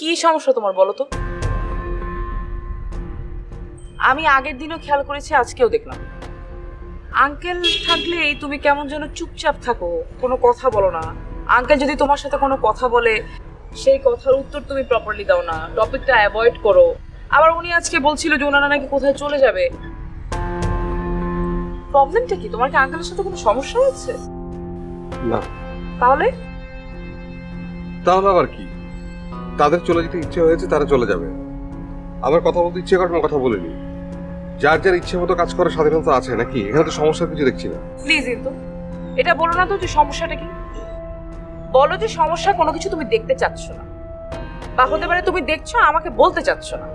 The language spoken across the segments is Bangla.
কি সমস্যা তোমার বলো তো? আমি আগের দিনও খেয়াল করেছি, আজকেও দেখলাম আঙ্কেল থাকলেই তুমি কেমন যেন চুপচাপ থাকো, কোনো কথা বলো না। আঙ্কেল যদি তোমার সাথে কোনো কথা বলে সেই কথার উত্তর তুমি প্রপারলি দাও না, টপিকটা অ্যাভয়েড করো। আবার উনি আজকে বলছিল যে ওনারা নাকি কোথায় চলে যাবে। প্রবলেমটা কি? তোমার কি আঙ্কেলের সাথে কোনো সমস্যা হচ্ছে? না। তাহলে তাহলে আবার কি, তাদের চলে যেতে ইচ্ছে হয়েছে, তারা চলে যাবে। আমার কথা বলতে ইচ্ছে করার কথা বলিনি। যার যার ইচ্ছে মতো কাজ করার স্বাধীনতা আছে নাকি? এখানে তো সমস্যা কিছু দেখছি না। প্লিজ ইন্তু, এটা বলো না তো যে সমস্যাটা কি। বলো যে সমস্যা কোনো কিছু তুমি দেখতে চাচ্ছ না, বা হতে পারে তুমি দেখছো আমাকে বলতে চাচ্ছ না।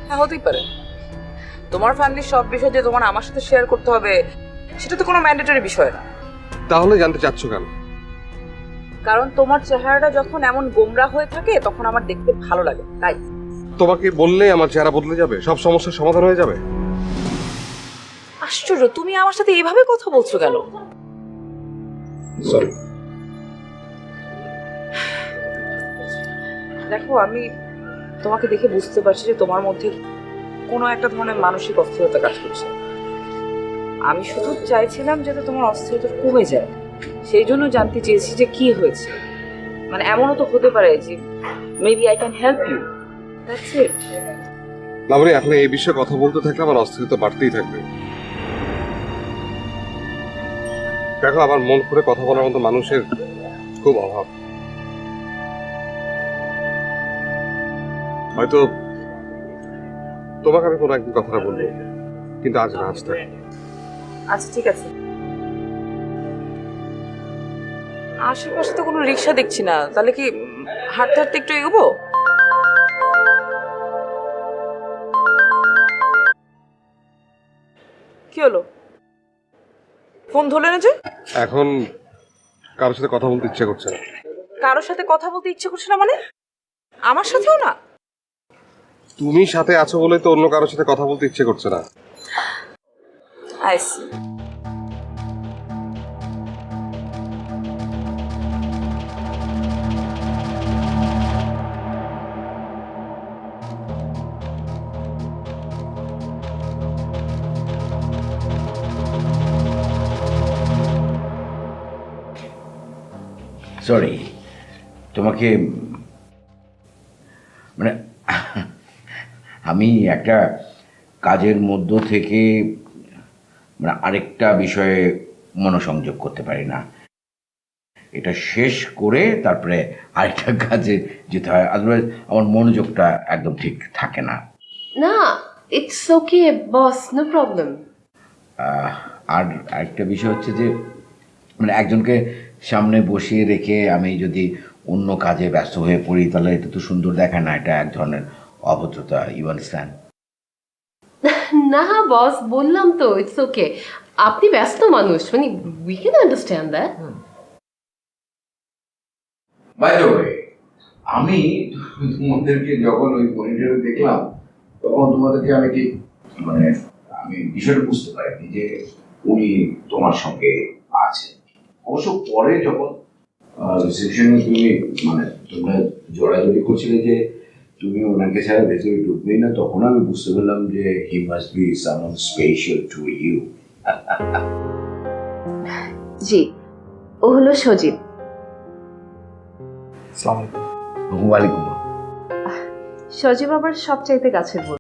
হ্যাঁ, হতেই পারে তোমার ফ্যামিলির সব বিষয় যে তোমার আমার সাথে শেয়ার করতে হবে সেটা তো কোনো ম্যান্ডেটরি বিষয় না। তাহলে জানতে চাচ্ছ কেন? কারণ তোমার চেহারাটা যখন এমন গোমরা হয়ে থাকে তখন আমার দেখতে ভালো লাগে, তাই। তোমাকে বললে আমার চেহারা বদলে যাবে, সব সমস্যার সমাধান হয়ে যাবে? আশ্চর্য, তুমি আমার সাথে এভাবে কথা বলছো কেন? সরি। দেখো, আমি তোমাকে দেখে বুঝতে পারছি যে তোমার মধ্যে কোনো একটা ধরনের মানসিক অস্থিরতা কাজ করছে। আমি শুধু চাইছিলাম যাতে তোমার অস্থিরতা কমে যায়, সেই জন্য জানতে চেয়েছি যে কি হয়েছে। মানে এমনও তো হতে পারে যে maybe I can help you, that's it. Labani, এখন এই বিষয়ে কথা বলতে থাকলে আমার অস্থিরতা বাড়তেই থাকবে। দেখো, আমার মন খুলে কথা বলার মতো মানুষের খুব অভাব। হয়তো তোমাকে আমি কোনো একদিন কথাটা বলবো, কিন্তু আজ না, আজ থাক। আচ্ছা ঠিক আছে। আশেপাশে তো কোনো রিক্সা দেখছি না, তাহলে কি হাঁটতে হাঁটতে একটু এগোবো? কি হলো, ফোন ধরলে না যে? এখন কারোর সাথে কথা বলতে ইচ্ছে করছে না। কারোর সাথে কথা বলতে ইচ্ছে করছে না মানে? আমার সাথেও না? তুমি সাথে আছো বলে তো অন্য কারোর সাথে কথা বলতে ইচ্ছে করছে না। I C. সরি, তোমাকে মানে আমি একটা কাজের মধ্য থেকে মানে আরেকটা বিষয়ে মনোসংযোগ করতে পারি না। এটা শেষ করে তারপরে আরেকটা কাজে যেতে হয়, আদারওয়াইজ আমার মনোযোগটা একদম ঠিক থাকে না। না, it's okay boss, no problem. আর আরেকটা বিষয় হচ্ছে যে মানে একজনকে সামনে বসিয়ে রেখে আমি যদি অন্য কাজে ব্যস্ত হয়ে পড়ি তাহলে এটা তো সুন্দর দেখায় না, এটা এক ধরনের অভদ্রতা। You understand? না বস, বললাম তো ইটস ওকে। আপনি ব্যস্ত মানুষ, মানে we can understand that. By the way, আমি তোমাদেরকে যখন ওই মনিটরে দেখলাম তখন তোমাদেরকে আমি ঠিক মানে আমি বিষয়টা বুঝতে পারিনি যে উনি তোমার সঙ্গে আছেন। অবশ্য পরে যখন রিসেপশনে তুমি মানে তোমরা জড়াজড়ি করছিলে যে তুমি ওনাকে ছাড়া ভেতরে ঢুকবেই না, তখন আমি বুঝতে পারলাম যে he must be someone special to you. জি, ও হলো সজীব। ওয়ালাইকুম। সজীব আবার সবচাইতে কাছের বন্ধু।